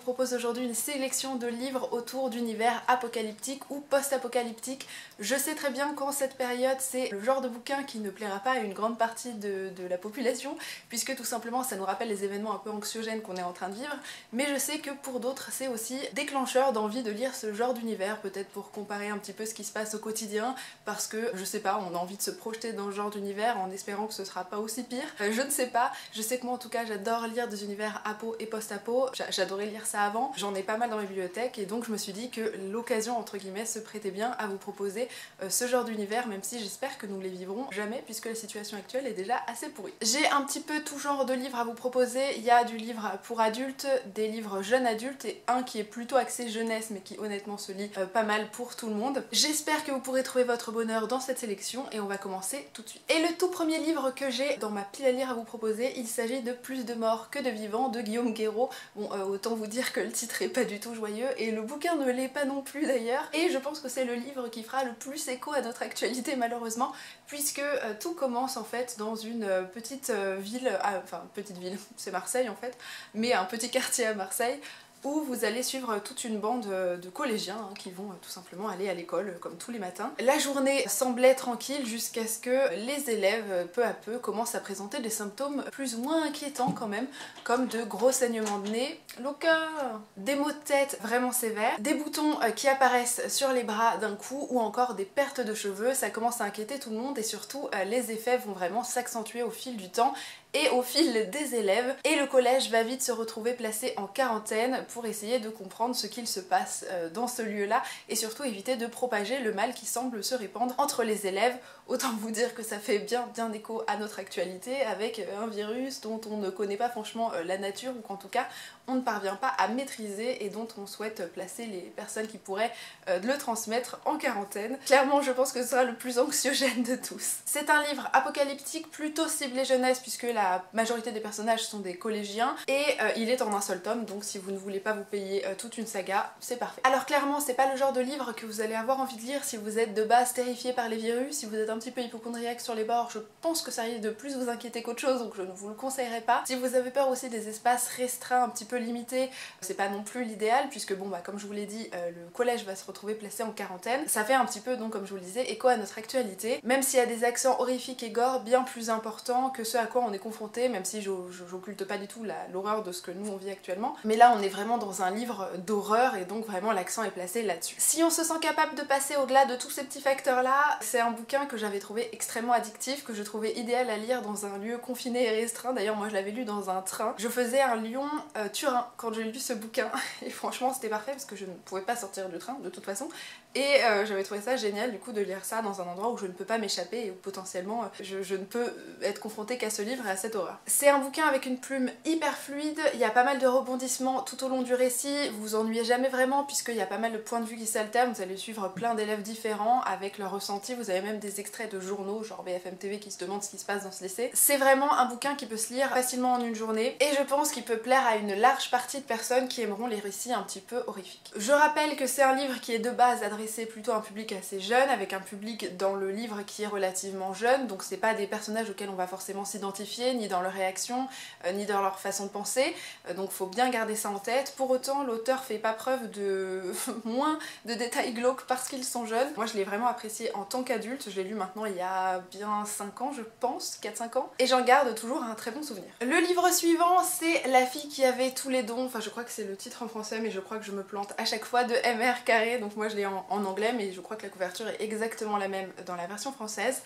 propose aujourd'hui une sélection de livres autour d'univers apocalyptiques ou post-apocalyptiques. Je sais très bien qu'en cette période, c'est le genre de bouquin qui ne plaira pas à une grande partie de la population, puisque tout simplement ça nous rappelle les événements un peu anxiogènes qu'on est en train de vivre, mais je sais que pour d'autres c'est aussi déclencheur d'envie de lire ce genre d'univers, peut-être pour comparer un petit peu ce qui se passe au quotidien, parce que, je sais pas, on a envie de se projeter dans ce genre d'univers en espérant que ce sera pas aussi pire. Je ne sais pas, je sais que moi en tout cas j'adore lire des univers apo et post-apo, j'adorais lire ça avant, j'en ai pas mal dans ma bibliothèque et donc je me suis dit que l'occasion entre guillemets se prêtait bien à vous proposer ce genre d'univers, même si j'espère que nous les vivrons jamais puisque la situation actuelle est déjà assez pourrie. J'ai un petit peu tout genre de livres à vous proposer, il y a du livre pour adultes, des livres jeunes adultes et un qui est plutôt axé jeunesse mais qui honnêtement se lit pas mal pour tout le monde. J'espère que vous pourrez trouver votre bonheur dans cette sélection et on va commencer tout de suite. Et le tout premier livre que j'ai dans ma pile à lire à vous proposer, il s'agit de Plus de morts que de vivants de Guillaume Guéraud. Bon, autant vous dire que le titre est pas du tout joyeux et le bouquin ne l'est pas non plus d'ailleurs. Et je pense que c'est le livre qui fera le plus écho à notre actualité malheureusement, puisque tout commence en fait dans une petite ville, enfin petite ville, c'est Marseille en fait, mais un petit quartier à Marseille, où vous allez suivre toute une bande de collégiens qui vont tout simplement aller à l'école comme tous les matins. La journée semblait tranquille jusqu'à ce que les élèves peu à peu commencent à présenter des symptômes plus ou moins inquiétants quand même, comme de gros saignements de nez, le cœur, des maux de tête vraiment sévères, des boutons qui apparaissent sur les bras d'un coup ou encore des pertes de cheveux. Ça commence à inquiéter tout le monde et surtout les effets vont vraiment s'accentuer au fil du temps et au fil des élèves, et le collège va vite se retrouver placé en quarantaine pour essayer de comprendre ce qu'il se passe dans ce lieu-là et surtout éviter de propager le mal qui semble se répandre entre les élèves. Autant vous dire que ça fait bien écho à notre actualité avec un virus dont on ne connaît pas franchement la nature ou qu'en tout cas on ne parvient pas à maîtriser et dont on souhaite placer les personnes qui pourraient le transmettre en quarantaine. Clairement je pense que ce sera le plus anxiogène de tous. C'est un livre apocalyptique plutôt ciblé jeunesse puisque la majorité des personnages sont des collégiens et il est en un seul tome, donc si vous ne voulez pas vous payer toute une saga, c'est parfait. Alors clairement c'est pas le genre de livre que vous allez avoir envie de lire si vous êtes de base terrifié par les virus, si vous êtes un petit peu hypocondriaque sur les bords, je pense que ça risque de plus vous inquiéter qu'autre chose, donc je ne vous le conseillerais pas. Si vous avez peur aussi des espaces restreints un petit peu limités, c'est pas non plus l'idéal puisque bon bah comme je vous l'ai dit, le collège va se retrouver placé en quarantaine. Ça fait un petit peu donc comme je vous le disais écho à notre actualité, même s'il y a des accents horrifiques et gore bien plus importants que ce à quoi on est confronté, même si j'occulte pas du tout l'horreur de ce que nous on vit actuellement. Mais là on est vraiment dans un livre d'horreur et donc vraiment l'accent est placé là-dessus. Si on se sent capable de passer au-delà de tous ces petits facteurs là, c'est un bouquin que j'avais trouvé extrêmement addictif, que je trouvais idéal à lire dans un lieu confiné et restreint. D'ailleurs moi je l'avais lu dans un train. Je faisais un Lyon-Turin quand j'ai lu ce bouquin et franchement c'était parfait parce que je ne pouvais pas sortir du train de toute façon et j'avais trouvé ça génial du coup de lire ça dans un endroit où je ne peux pas m'échapper et où potentiellement je ne peux être confrontée qu'à ce livre et à cette horreur. C'est un bouquin avec une plume hyper fluide, il y a pas mal de rebondissements tout au long du récit, vous vous ennuyez jamais vraiment puisqu'il y a pas mal de points de vue qui s'alternent, vous allez suivre plein d'élèves différents avec leurs ressentis, vous avez même des extraits de journaux genre BFM TV qui se demandent ce qui se passe dans ce lycée. C'est vraiment un bouquin qui peut se lire facilement en une journée et je pense qu'il peut plaire à une large partie de personnes qui aimeront les récits un petit peu horrifiques. Je rappelle que c'est un livre qui est de base adressé plutôt à un public assez jeune, avec un public dans le livre qui est relativement jeune, donc c'est pas des personnages auxquels on va forcément s'identifier, ni dans leurs réactions, ni dans leur façon de penser, donc faut bien garder ça en tête. Pour autant, l'auteur fait pas preuve de moins de détails glauques parce qu'ils sont jeunes. Moi je l'ai vraiment apprécié en tant qu'adulte, je l'ai lu maintenant il y a bien 5 ans je pense, 4-5 ans, et j'en garde toujours un très bon souvenir. Le livre suivant c'est La fille qui avait tous les dons, enfin je crois que c'est le titre en français mais je crois que je me plante à chaque fois, de M.R. Carré, donc moi je l'ai en anglais mais je crois que la couverture est exactement la même dans la version française.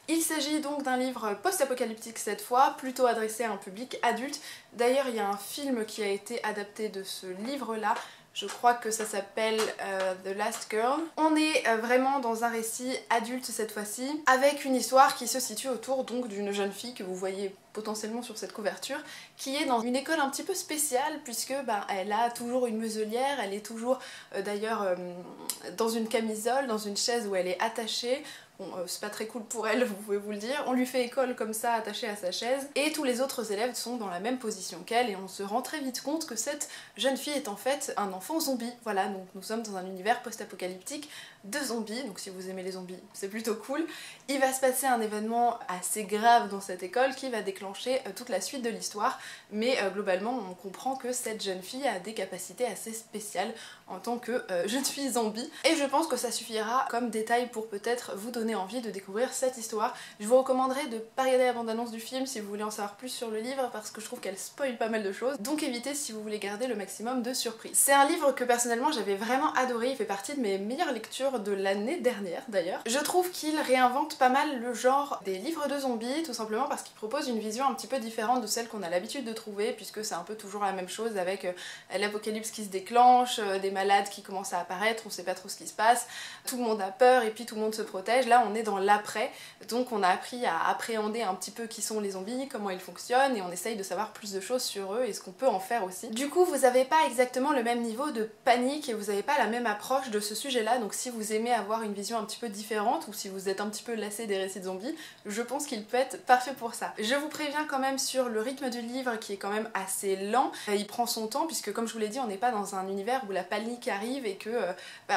Il s'agit donc d'un livre post-apocalyptique cette fois, plutôt adressé à un public adulte. D'ailleurs il y a un film qui a été adapté de ce livre-là, je crois que ça s'appelle The Last Girl. On est vraiment dans un récit adulte cette fois-ci, avec une histoire qui se situe autour donc d'une jeune fille que vous voyez potentiellement sur cette couverture, qui est dans une école un petit peu spéciale puisque elle a toujours une muselière, elle est toujours d'ailleurs dans une camisole, dans une chaise où elle est attachée. Bon, c'est pas très cool pour elle, vous pouvez vous le dire. On lui fait école comme ça, attachée à sa chaise, et tous les autres élèves sont dans la même position qu'elle, et on se rend très vite compte que cette jeune fille est en fait un enfant zombie. Voilà, donc nous sommes dans un univers post-apocalyptique de zombies, donc si vous aimez les zombies, c'est plutôt cool. Il va se passer un événement assez grave dans cette école qui va déclencher déclencher toute la suite de l'histoire, mais globalement on comprend que cette jeune fille a des capacités assez spéciales en tant que jeune fille zombie, et je pense que ça suffira comme détail pour peut-être vous donner envie de découvrir cette histoire. Je vous recommanderais de pas regarder la bande-annonce du film si vous voulez en savoir plus sur le livre, parce que je trouve qu'elle spoil pas mal de choses, donc évitez si vous voulez garder le maximum de surprises. C'est un livre que personnellement j'avais vraiment adoré, il fait partie de mes meilleures lectures de l'année dernière d'ailleurs. Je trouve qu'il réinvente pas mal le genre des livres de zombies, tout simplement parce qu'il propose une vision un petit peu différente de celle qu'on a l'habitude de trouver, puisque c'est un peu toujours la même chose avec l'apocalypse qui se déclenche, des malades qui commencent à apparaître, on sait pas trop ce qui se passe, tout le monde a peur et puis tout le monde se protège. Là on est dans l'après, donc on a appris à appréhender un petit peu qui sont les zombies, comment ils fonctionnent, et on essaye de savoir plus de choses sur eux et ce qu'on peut en faire aussi. Du coup vous avez pas exactement le même niveau de panique et vous avez pas la même approche de ce sujet là, donc si vous aimez avoir une vision un petit peu différente ou si vous êtes un petit peu lassé des récits de zombies, je pense qu'il peut être parfait pour ça. Je vous préviens quand même sur le rythme du livre qui est quand même assez lent, il prend son temps puisque comme je vous l'ai dit on n'est pas dans un univers où la panique arrive et que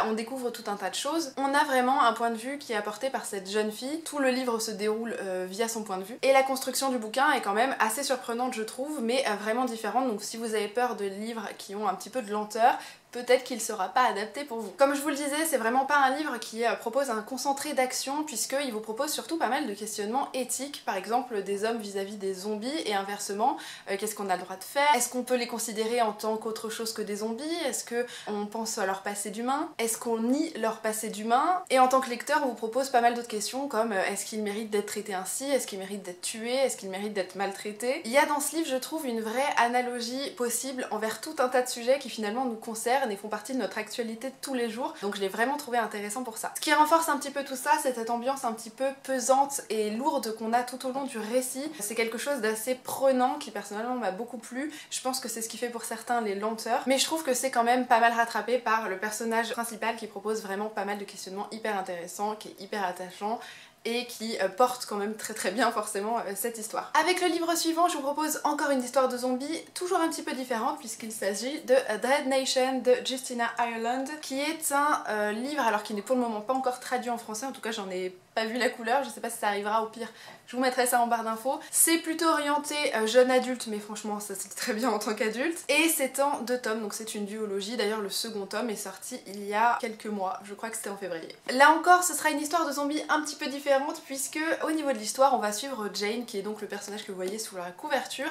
on découvre tout un tas de choses. On a vraiment un point de vue qui est apporté par cette jeune fille, tout le livre se déroule via son point de vue et la construction du bouquin est quand même assez surprenante je trouve, mais vraiment différente, donc si vous avez peur de livres qui ont un petit peu de lenteur, peut-être qu'il sera pas adapté pour vous. Comme je vous le disais, c'est vraiment pas un livre qui propose un concentré d'action, puisqu'il vous propose surtout pas mal de questionnements éthiques, par exemple des hommes vis-à-vis des zombies et inversement, qu'est-ce qu'on a le droit de faire? Est-ce qu'on peut les considérer en tant qu'autre chose que des zombies? Est-ce qu'on pense à leur passé d'humain? Est-ce qu'on nie leur passé d'humain? Et en tant que lecteur, on vous propose pas mal d'autres questions comme est-ce qu'ils méritent d'être traités ainsi? Est-ce qu'ils méritent d'être tués? Est-ce qu'ils méritent d'être maltraités? Il y a dans ce livre, je trouve, une vraie analogie possible envers tout un tas de sujets qui finalement nous concernent et font partie de notre actualité de tous les jours, donc je l'ai vraiment trouvé intéressant pour ça. Ce qui renforce un petit peu tout ça, c'est cette ambiance un petit peu pesante et lourde qu'on a tout au long du récit. C'est quelque chose d'assez prenant qui personnellement m'a beaucoup plu. Je pense que c'est ce qui fait pour certains les lenteurs, mais je trouve que c'est quand même pas mal rattrapé par le personnage principal qui propose vraiment pas mal de questionnements hyper intéressants, qui est hyper attachant et qui porte quand même très bien forcément cette histoire. Avec le livre suivant, je vous propose encore une histoire de zombies, toujours un petit peu différente puisqu'il s'agit de Dread Nation de Justina Ireland, qui est un livre alors qui n'est pour le moment pas encore traduit en français, en tout cas j'en ai pas vu la couleur, je sais pas si ça arrivera, au pire je vous mettrai ça en barre d'infos. C'est plutôt orienté jeune adulte, mais franchement ça c'est très bien en tant qu'adulte, et c'est en 2 tomes, donc c'est une duologie. D'ailleurs le second tome est sorti il y a quelques mois, je crois que c'était en février. Là encore ce sera une histoire de zombies un petit peu différente puisque au niveau de l'histoire on va suivre Jane, qui est donc le personnage que vous voyez sous la couverture.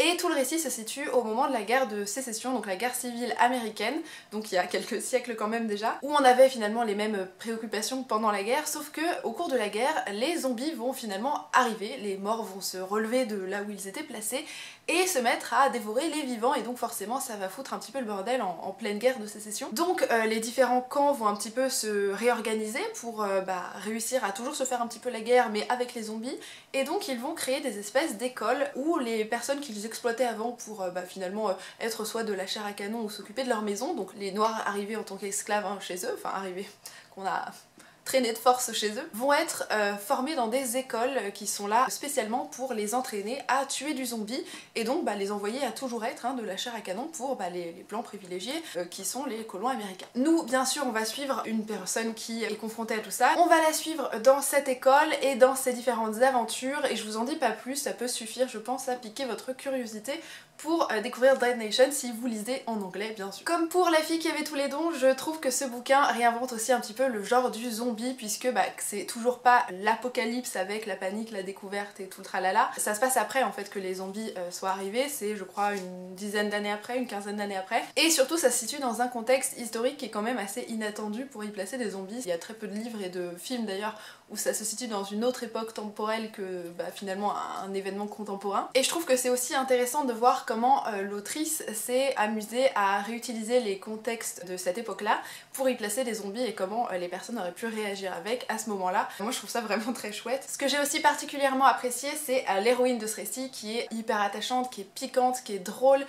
Et tout le récit se situe au moment de la guerre de sécession, donc la guerre civile américaine, donc il y a quelques siècles quand même déjà, où on avait finalement les mêmes préoccupations que pendant la guerre, sauf que au cours de la guerre, les zombies vont finalement arriver, les morts vont se relever de là où ils étaient placés et se mettre à dévorer les vivants, et donc forcément ça va foutre un petit peu le bordel en pleine guerre de sécession. Donc les différents camps vont un petit peu se réorganiser pour réussir à toujours se faire un petit peu la guerre mais avec les zombies, et donc ils vont créer des espèces d'écoles où les personnes qu'ils exploitaient avant pour finalement être soit de la chair à canon ou s'occuper de leur maison, donc les noirs arrivés en tant qu'esclaves chez eux, enfin arrivés, qu'on a traînés de force chez eux, vont être formés dans des écoles qui sont là spécialement pour les entraîner à tuer du zombie et donc les envoyer à toujours être de la chair à canon pour les blancs privilégiés qui sont les colons américains. Nous bien sûr on va suivre une personne qui est confrontée à tout ça, on va la suivre dans cette école et dans ses différentes aventures, et je vous en dis pas plus, ça peut suffire je pense à piquer votre curiosité pour découvrir Dread Nation si vous lisez en anglais bien sûr. Comme pour La fille qui avait tous les dons, je trouve que ce bouquin réinvente aussi un petit peu le genre du zombie, puisque c'est toujours pas l'apocalypse avec la panique, la découverte et tout le tralala. Ça se passe après en fait que les zombies soient arrivés, c'est je crois une dizaine d'années après, une quinzaine d'années après, et surtout ça se situe dans un contexte historique qui est quand même assez inattendu pour y placer des zombies. Il y a très peu de livres et de films d'ailleurs où ça se situe dans une autre époque temporelle que finalement un événement contemporain. Et je trouve que c'est aussi intéressant de voir comment l'autrice s'est amusée à réutiliser les contextes de cette époque-là pour y placer des zombies et comment les personnes auraient pu réagir avec à ce moment-là. Moi je trouve ça vraiment très chouette. Ce que j'ai aussi particulièrement apprécié, c'est l'héroïne de ce récit qui est hyper attachante, qui est piquante, qui est drôle,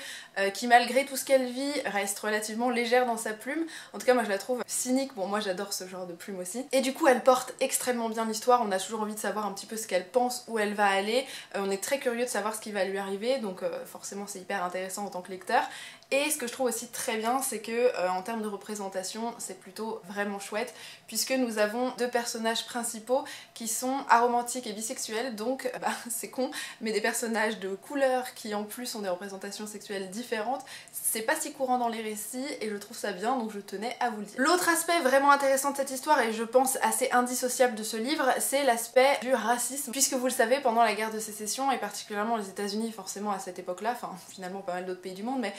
qui malgré tout ce qu'elle vit reste relativement légère dans sa plume. En tout cas moi je la trouve cynique, bon moi j'adore ce genre de plume aussi. Et du coup elle porte extrêmement bien l'histoire, on a toujours envie de savoir un petit peu ce qu'elle pense, où elle va aller, on est très curieux de savoir ce qui va lui arriver, donc forcément c'est hyper intéressant en tant que lecteur. Et ce que je trouve aussi très bien, c'est que en termes de représentation, c'est plutôt vraiment chouette, puisque nous avons deux personnages principaux qui sont aromantiques et bisexuels, donc c'est con, mais des personnages de couleur qui en plus ont des représentations sexuelles différentes, c'est pas si courant dans les récits et je trouve ça bien, donc je tenais à vous le dire. L'autre aspect vraiment intéressant de cette histoire, et je pense assez indissociable de ce livre, c'est l'aspect du racisme, puisque vous le savez, pendant la guerre de sécession, et particulièrement les États-Unis forcément à cette époque-là, enfin finalement pas mal d'autres pays du monde, mais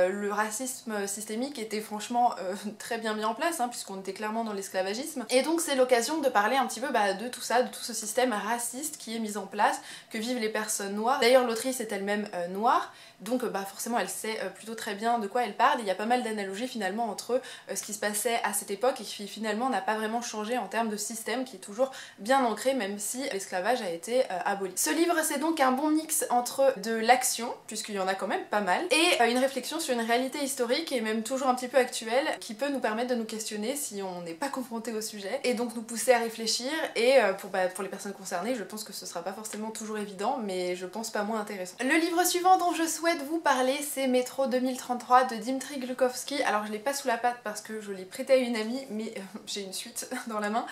le racisme systémique était franchement très bien mis en place, hein, puisqu'on était clairement dans l'esclavagisme. Et donc c'est l'occasion de parler un petit peu de tout ça, de tout ce système raciste qui est mis en place, que vivent les personnes noires. D'ailleurs l'autrice est elle-même noire, donc forcément elle sait plutôt très bien de quoi elle parle. Il y a pas mal d'analogies finalement entre ce qui se passait à cette époque et qui finalement n'a pas vraiment changé en termes de système, qui est toujours bien ancré même si l'esclavage a été aboli. Ce livre c'est donc un bon mix entre de l'action, puisqu'il y en a quand même pas mal, et une réflexion sur une réalité historique et même toujours un petit peu actuelle qui peut nous permettre de nous questionner si on n'est pas confronté au sujet et donc nous pousser à réfléchir. Et pour les personnes concernées, je pense que ce sera pas forcément toujours évident, mais je pense pas moins intéressant. Le livre suivant dont je souhaite vous parler, c'est Métro 2033 de Dimitri Glukovski. Alors je l'ai pas sous la patte parce que je l'ai prêté à une amie, mais j'ai une suite dans la main.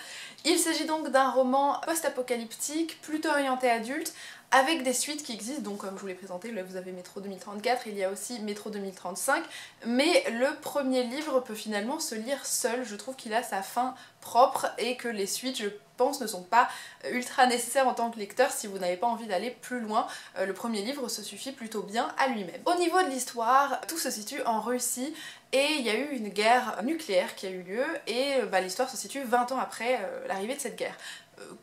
Il s'agit donc d'un roman post-apocalyptique, plutôt orienté adulte, avec des suites qui existent, donc comme je vous l'ai présenté, là vous avez Métro 2034, il y a aussi Métro 2035, mais le premier livre peut finalement se lire seul, je trouve qu'il a sa fin propre et que les suites, je pense, ne sont pas ultra nécessaires en tant que lecteur si vous n'avez pas envie d'aller plus loin. Le premier livre se suffit plutôt bien à lui-même. Au niveau de l'histoire, tout se situe en Russie et il y a eu une guerre nucléaire qui a eu lieu et l'histoire se situe 20 ans après l'arrivée de cette guerre.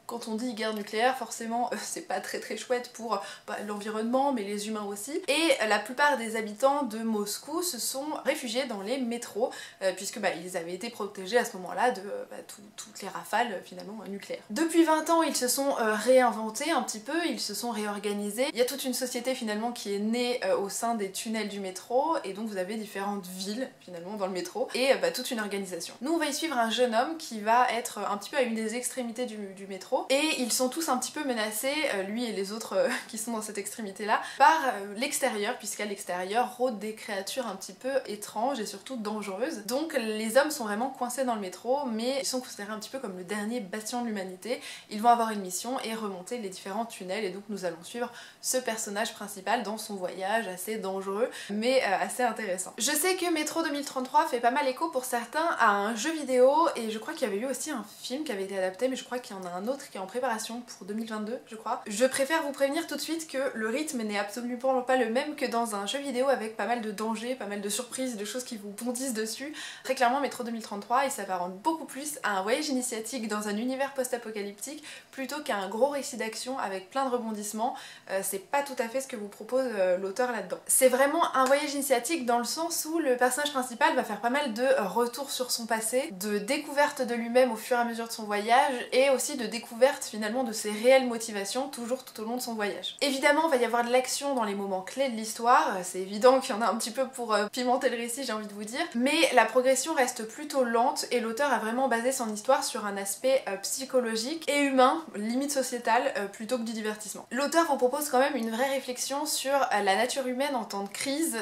Quand on dit guerre nucléaire, forcément c'est pas très chouette pour l'environnement mais les humains aussi, et la plupart des habitants de Moscou se sont réfugiés dans les métros puisque ils avaient été protégés à ce moment-là de toutes les rafales finalement nucléaires. Depuis 20 ans ils se sont réinventés un petit peu, ils se sont réorganisés, il y a toute une société finalement qui est née au sein des tunnels du métro et donc vous avez différentes villes finalement dans le métro et toute une organisation. Nous on va y suivre un jeune homme qui va être un petit peu à une des extrémités du métro et ils sont tous un petit peu menacés, lui et les autres qui sont dans cette extrémité là, par l'extérieur, puisqu'à l'extérieur rôdent des créatures un petit peu étranges et surtout dangereuses. Donc les hommes sont vraiment coincés dans le métro mais ils sont considérés un petit peu comme le dernier bastion de l'humanité. Ils vont avoir une mission et remonter les différents tunnels et donc nous allons suivre ce personnage principal dans son voyage assez dangereux mais assez intéressant. Je sais que Métro 2033 fait pas mal écho pour certains à un jeu vidéo et je crois qu'il y avait eu aussi un film qui avait été adapté, mais je crois qu'il y en a un autre qui est en préparation pour 2022 je crois. Je préfère vous prévenir tout de suite que le rythme n'est absolument pas le même que dans un jeu vidéo avec pas mal de dangers, pas mal de surprises, de choses qui vous bondissent dessus. Très clairement Métro 2033 il s'apparente beaucoup plus à un voyage initiatique dans un univers post-apocalyptique plutôt qu'à un gros récit d'action avec plein de rebondissements. C'est pas tout à fait ce que vous propose l'auteur là-dedans. C'est vraiment un voyage initiatique dans le sens où le personnage principal va faire pas mal de retours sur son passé, de découverte de lui-même au fur et à mesure de son voyage et aussi de découverte finalement de ses réelles motivations toujours tout au long de son voyage. Évidemment il va y avoir de l'action dans les moments clés de l'histoire, c'est évident qu'il y en a un petit peu pour pimenter le récit j'ai envie de vous dire, mais la progression reste plutôt lente et l'auteur a vraiment basé son histoire sur un aspect psychologique et humain, limite sociétal, plutôt que du divertissement. L'auteur vous propose quand même une vraie réflexion sur la nature humaine en temps de crise,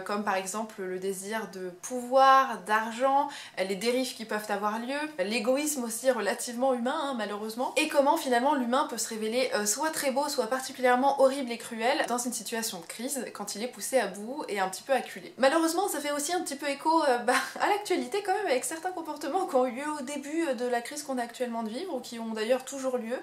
comme par exemple le désir de pouvoir, d'argent, les dérives qui peuvent avoir lieu, l'égoïsme aussi relativement humain hein, malheureusement, et comment finalement l'humain peut se révéler soit très beau, soit particulièrement horrible et cruel dans une situation de crise quand il est poussé à bout et un petit peu acculé. Malheureusement ça fait aussi un petit peu écho à l'actualité quand même, avec certains comportements qui ont eu lieu au début de la crise qu'on a actuellement de vivre ou qui ont d'ailleurs toujours lieu,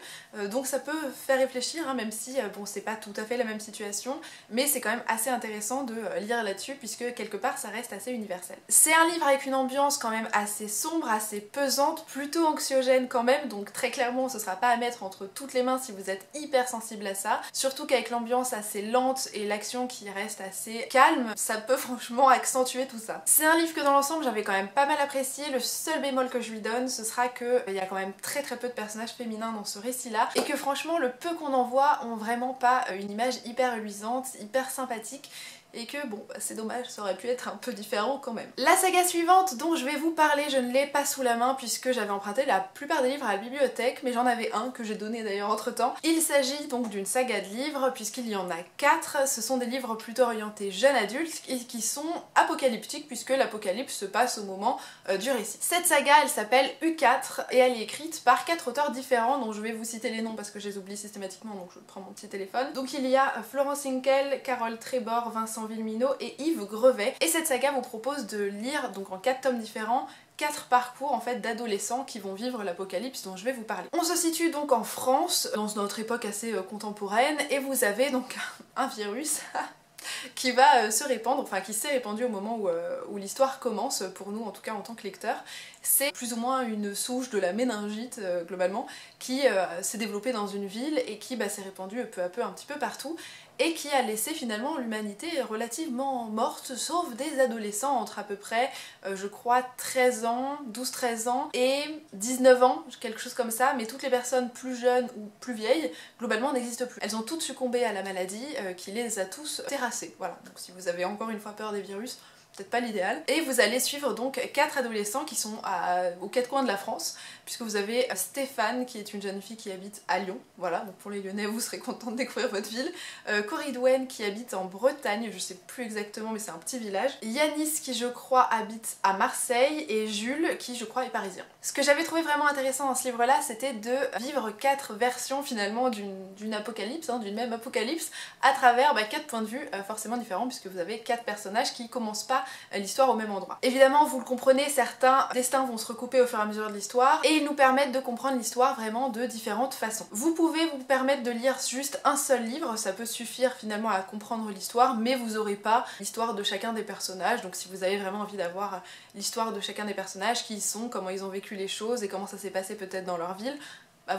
donc ça peut faire réfléchir hein, même si bon c'est pas tout à fait la même situation, mais c'est quand même assez intéressant de lire là-dessus puisque quelque part ça reste assez universel. C'est un livre avec une ambiance quand même assez sombre, assez pesante, plutôt anxiogène quand même, donc très clairement ce sera pas à mettre entre toutes les mains si vous êtes hyper sensible à ça, surtout qu'avec l'ambiance assez lente et l'action qui reste assez calme, ça peut franchement accentuer tout ça. C'est un livre que dans l'ensemble j'avais quand même pas mal apprécié, le seul bémol que je lui donne ce sera que il y a quand même très peu de personnages féminins dans ce récit là et que franchement le peu qu'on en voit ont vraiment pas une image hyper luisante, hyper sympathique. et que bon bah, c'est dommage, ça aurait pu être un peu différent quand même. La saga suivante dont je vais vous parler, je ne l'ai pas sous la main puisque j'avais emprunté la plupart des livres à la bibliothèque, mais j'en avais un que j'ai donné d'ailleurs entre temps. Il s'agit donc d'une saga de livres puisqu'il y en a 4, ce sont des livres plutôt orientés jeunes adultes et qui sont apocalyptiques puisque l'apocalypse se passe au moment du récit. Cette saga elle s'appelle U4 et elle est écrite par 4 auteurs différents dont je vais vous citer les noms parce que je les oublie systématiquement donc je prends mon petit téléphone. Donc il y a Florence Hinkel, Carole Trébor, Vincent Villeminot et Yves Grevet et cette saga vous propose de lire donc en 4 tomes différents 4 parcours en fait d'adolescents qui vont vivre l'apocalypse dont je vais vous parler. On se situe donc en France, dans notre époque assez contemporaine, et vous avez donc un virus qui va se répandre, enfin qui s'est répandu au moment où l'histoire commence, pour nous en tout cas en tant que lecteurs. C'est plus ou moins une souche de la méningite globalement qui s'est développée dans une ville et qui s'est répandue peu à peu un petit peu partout et qui a laissé finalement l'humanité relativement morte, sauf des adolescents entre à peu près, je crois, 13 ans, 12-13 ans et 19 ans, quelque chose comme ça, mais toutes les personnes plus jeunes ou plus vieilles, globalement, n'existent plus. Elles ont toutes succombé à la maladie qui les a tous terrassés. Voilà, donc si vous avez encore une fois peur des virus, peut-être pas l'idéal. Et vous allez suivre donc 4 adolescents qui sont aux 4 coins de la France, puisque vous avez Stéphane qui est une jeune fille qui habite à Lyon, voilà, donc pour les Lyonnais vous serez contents de découvrir votre ville, Cory Dwen qui habite en Bretagne, je sais plus exactement mais c'est un petit village, Yanis qui je crois habite à Marseille et Jules qui je crois est parisien. Ce que j'avais trouvé vraiment intéressant dans ce livre là c'était de vivre 4 versions finalement d'une apocalypse, d'une même apocalypse à travers 4 points de vue forcément différents puisque vous avez 4 personnages qui commencent pas l'histoire au même endroit. Évidemment vous le comprenez, certains destins vont se recouper au fur et à mesure de l'histoire et ils nous permettent de comprendre l'histoire vraiment de différentes façons. Vous pouvez vous permettre de lire juste un seul livre, ça peut suffire finalement à comprendre l'histoire, mais vous aurez pas l'histoire de chacun des personnages, donc si vous avez vraiment envie d'avoir l'histoire de chacun des personnages, qui ils sont, comment ils ont vécu les choses et comment ça s'est passé peut-être dans leur ville,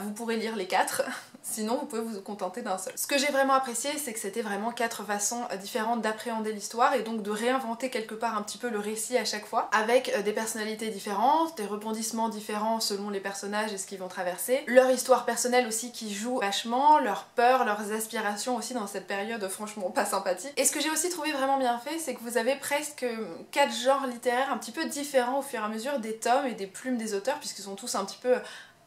vous pourrez lire les 4, sinon vous pouvez vous contenter d'un seul. Ce que j'ai vraiment apprécié, c'est que c'était vraiment 4 façons différentes d'appréhender l'histoire et donc de réinventer quelque part un petit peu le récit à chaque fois, avec des personnalités différentes, des rebondissements différents selon les personnages et ce qu'ils vont traverser, leur histoire personnelle aussi qui joue vachement, leurs peurs, leurs aspirations aussi dans cette période franchement pas sympathique. Et ce que j'ai aussi trouvé vraiment bien fait, c'est que vous avez presque 4 genres littéraires un petit peu différents au fur et à mesure des tomes et des plumes des auteurs, puisqu'ils sont tous un petit peu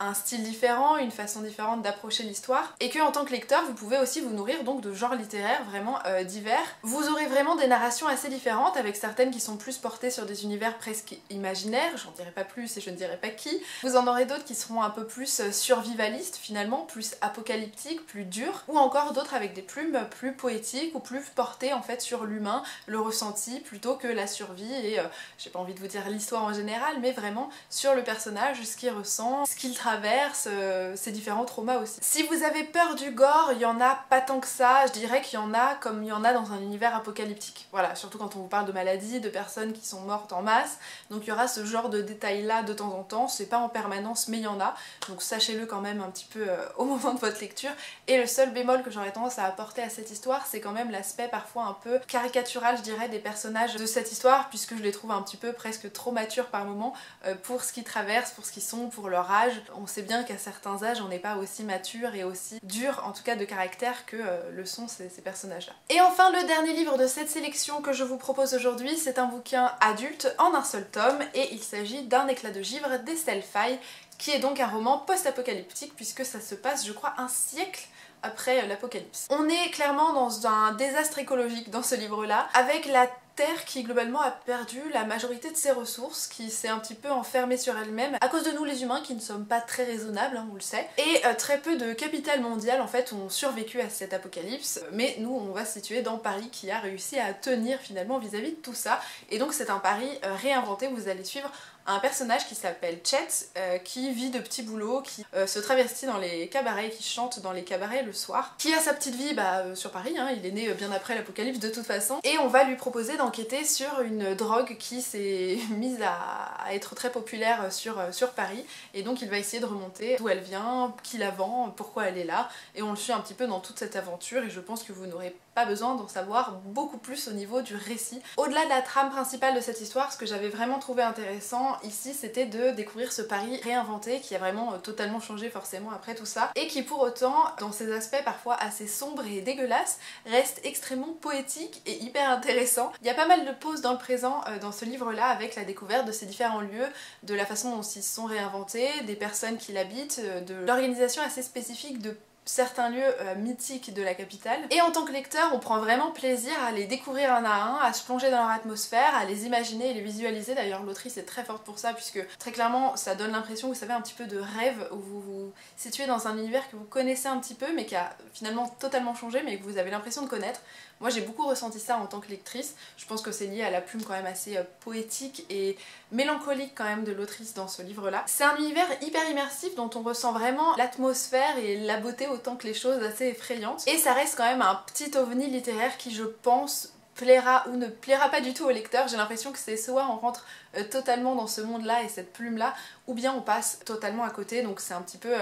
un style différent, une façon différente d'approcher l'histoire, et que en tant que lecteur vous pouvez aussi vous nourrir donc de genres littéraires vraiment divers. Vous aurez vraiment des narrations assez différentes, avec certaines qui sont plus portées sur des univers presque imaginaires, j'en dirai pas plus et je ne dirai pas qui. Vous en aurez d'autres qui seront un peu plus survivalistes finalement, plus apocalyptiques, plus durs, ou encore d'autres avec des plumes plus poétiques ou plus portées en fait sur l'humain, le ressenti, plutôt que la survie et j'ai pas envie de vous dire l'histoire en général, mais vraiment sur le personnage, ce qu'il ressent, ce qu'il traverse, ces différents traumas aussi. Si vous avez peur du gore, il y en a pas tant que ça, je dirais qu'il y en a comme il y en a dans un univers apocalyptique. Voilà, surtout quand on vous parle de maladies, de personnes qui sont mortes en masse, donc il y aura ce genre de détails là de temps en temps, c'est pas en permanence mais il y en a, donc sachez-le quand même un petit peu au moment de votre lecture. Et le seul bémol que j'aurais tendance à apporter à cette histoire, c'est quand même l'aspect parfois un peu caricatural je dirais des personnages de cette histoire, puisque je les trouve un petit peu presque trop matures par moments pour ce qu'ils traversent, pour ce qu'ils sont, pour leur âge. On sait bien qu'à certains âges on n'est pas aussi mature et aussi dur en tout cas de caractère que le sont ces personnages là. Et enfin le dernier livre de cette sélection que je vous propose aujourd'hui, c'est un bouquin adulte en un seul tome et il s'agit d'Un éclat de givre d'Estelle Faye, qui est donc un roman post-apocalyptique puisque ça se passe je crois un siècle après l'apocalypse. On est clairement dans un désastre écologique dans ce livre là, avec la Terre qui globalement a perdu la majorité de ses ressources, qui s'est un petit peu enfermée sur elle-même à cause de nous les humains qui ne sommes pas très raisonnables, on le sait, et très peu de capital mondial en fait ont survécu à cet apocalypse, mais nous on va se situer dans Paris qui a réussi à tenir finalement vis-à-vis de tout ça, et donc c'est un Paris réinventé. Vous allez suivre un personnage qui s'appelle Chet, qui vit de petits boulots, qui se travestit dans les cabarets, qui chante dans les cabarets le soir, qui a sa petite vie sur Paris, il est né bien après l'apocalypse de toute façon, et on va lui proposer d'enquêter sur une drogue qui s'est mise à être très populaire sur Paris, et donc il va essayer de remonter d'où elle vient, qui la vend, pourquoi elle est là, et on le suit un petit peu dans toute cette aventure, et je pense que vous n'aurez pas besoin d'en savoir beaucoup plus au niveau du récit. Au-delà de la trame principale de cette histoire, ce que j'avais vraiment trouvé intéressant ici, c'était de découvrir ce Paris réinventé qui a vraiment totalement changé forcément après tout ça, et qui pour autant, dans ses aspects parfois assez sombres et dégueulasses, reste extrêmement poétique et hyper intéressant. Il y a pas mal de pauses dans le présent dans ce livre-là, avec la découverte de ces différents lieux, de la façon dont ils se sont réinventés, des personnes qui l'habitent, de l'organisation assez spécifique de certains lieux mythiques de la capitale. Et en tant que lecteur, on prend vraiment plaisir à les découvrir un à un, à se plonger dans leur atmosphère, à les imaginer et les visualiser. D'ailleurs l'autrice est très forte pour ça, puisque très clairement ça donne l'impression, vous savez, un petit peu de rêve, où vous vous situez dans un univers que vous connaissez un petit peu mais qui a finalement totalement changé, mais que vous avez l'impression de connaître. Moi j'ai beaucoup ressenti ça en tant que lectrice. Je pense que c'est lié à la plume quand même assez poétique et mélancolique quand même de l'autrice dans ce livre-là. C'est un univers hyper immersif dont on ressent vraiment l'atmosphère et la beauté autant que les choses assez effrayantes. Et ça reste quand même un petit ovni littéraire qui, je pense, plaira ou ne plaira pas du tout au lecteur. J'ai l'impression que c'est soit on rentre totalement dans ce monde-là et cette plume-là, ou bien on passe totalement à côté, donc c'est un petit peu...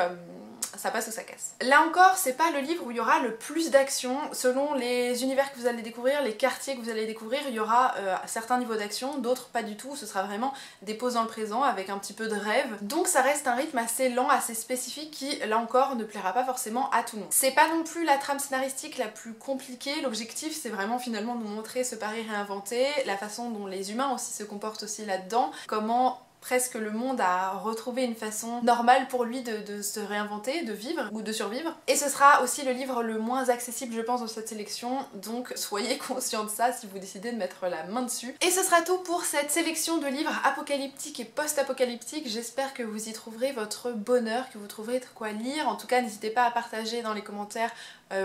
ça passe ou ça casse. Là encore, c'est pas le livre où il y aura le plus d'action. Selon les univers que vous allez découvrir, les quartiers que vous allez découvrir, il y aura certains niveaux d'action, d'autres pas du tout. Ce sera vraiment des pauses dans le présent avec un petit peu de rêve. Donc ça reste un rythme assez lent, assez spécifique qui, là encore, ne plaira pas forcément à tout le monde. C'est pas non plus la trame scénaristique la plus compliquée. L'objectif, c'est vraiment finalement de nous montrer ce Paris réinventé, la façon dont les humains aussi se comportent aussi là-dedans, comment presque le monde a retrouvé une façon normale pour lui de se réinventer, de vivre ou de survivre. Et ce sera aussi le livre le moins accessible je pense dans cette sélection, donc soyez conscient de ça si vous décidez de mettre la main dessus. Et ce sera tout pour cette sélection de livres apocalyptiques et post-apocalyptiques. J'espère que vous y trouverez votre bonheur, que vous trouverez de quoi lire. En tout cas n'hésitez pas à partager dans les commentaires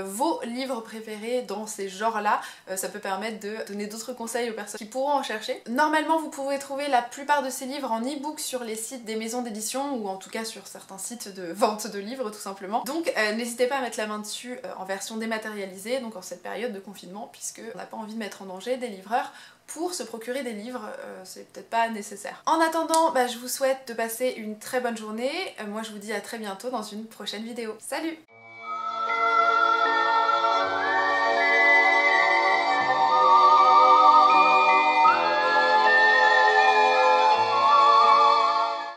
vos livres préférés dans ces genres-là. Ça peut permettre de donner d'autres conseils aux personnes qui pourront en chercher. Normalement, vous pourrez trouver la plupart de ces livres en e-book sur les sites des maisons d'édition ou en tout cas sur certains sites de vente de livres tout simplement. Donc n'hésitez pas à mettre la main dessus en version dématérialisée, donc en cette période de confinement, puisque on n'a pas envie de mettre en danger des livreurs pour se procurer des livres, c'est peut-être pas nécessaire. En attendant, je vous souhaite de passer une très bonne journée. Moi je vous dis à très bientôt dans une prochaine vidéo. Salut!